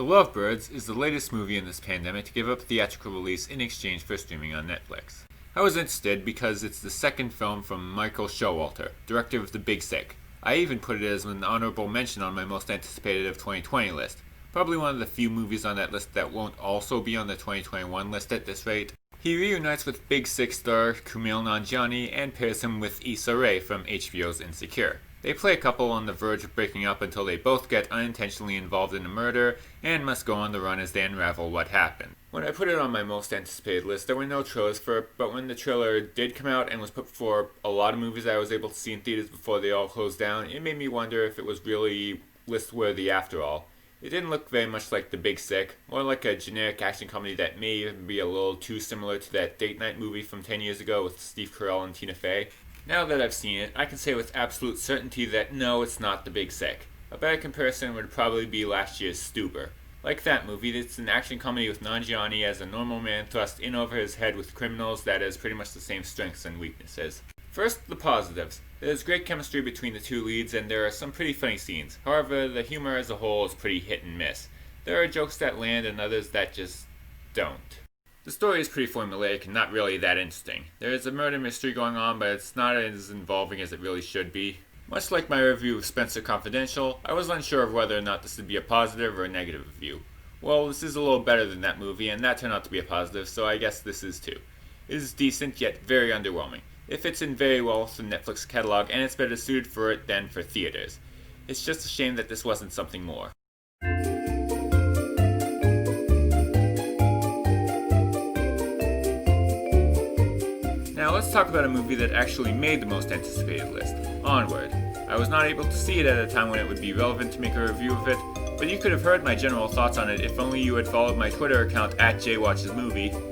The Lovebirds is the latest movie in this pandemic to give up theatrical release in exchange for streaming on Netflix. I was interested because it's the second film from Michael Showalter, director of The Big Sick. I even put it as an honorable mention on my most anticipated of 2020 list. Probably one of the few movies on that list that won't also be on the 2021 list at this rate. He reunites with Big Sick star Kumail Nanjiani and pairs him with Issa Rae from HBO's Insecure. They play a couple on the verge of breaking up until they both get unintentionally involved in a murder and must go on the run as they unravel what happened. When I put it on my most anticipated list, there were no trailers for it, but when the trailer did come out and was put before a lot of movies I was able to see in theaters before they all closed down, it made me wonder if it was really list-worthy after all. It didn't look very much like The Big Sick, more like a generic action comedy that may even be a little too similar to that date night movie from 10 years ago with Steve Carell and Tina Fey. Now that I've seen it, I can say with absolute certainty that no, it's not The Big Sick. A better comparison would probably be last year's Stuber. Like that movie, it's an action comedy with Nanjiani as a normal man thrust in over his head with criminals that has pretty much the same strengths and weaknesses. First, the positives. There's great chemistry between the two leads and there are some pretty funny scenes. However, the humor as a whole is pretty hit and miss. There are jokes that land and others that just don't. The story is pretty formulaic and not really that interesting. There is a murder mystery going on, but it's not as involving as it really should be. Much like my review of Spencer Confidential, I was unsure of whether or not this would be a positive or a negative review. Well, this is a little better than that movie, and that turned out to be a positive, so I guess this is too. It is decent, yet very underwhelming. It fits in very well with the Netflix catalog, and it's better suited for it than for theaters. It's just a shame that this wasn't something more. Now let's talk about a movie that actually made the most anticipated list, Onward. I was not able to see it at a time when it would be relevant to make a review of it, but you could have heard my general thoughts on it if only you had followed my Twitter account @JWatchesMovie,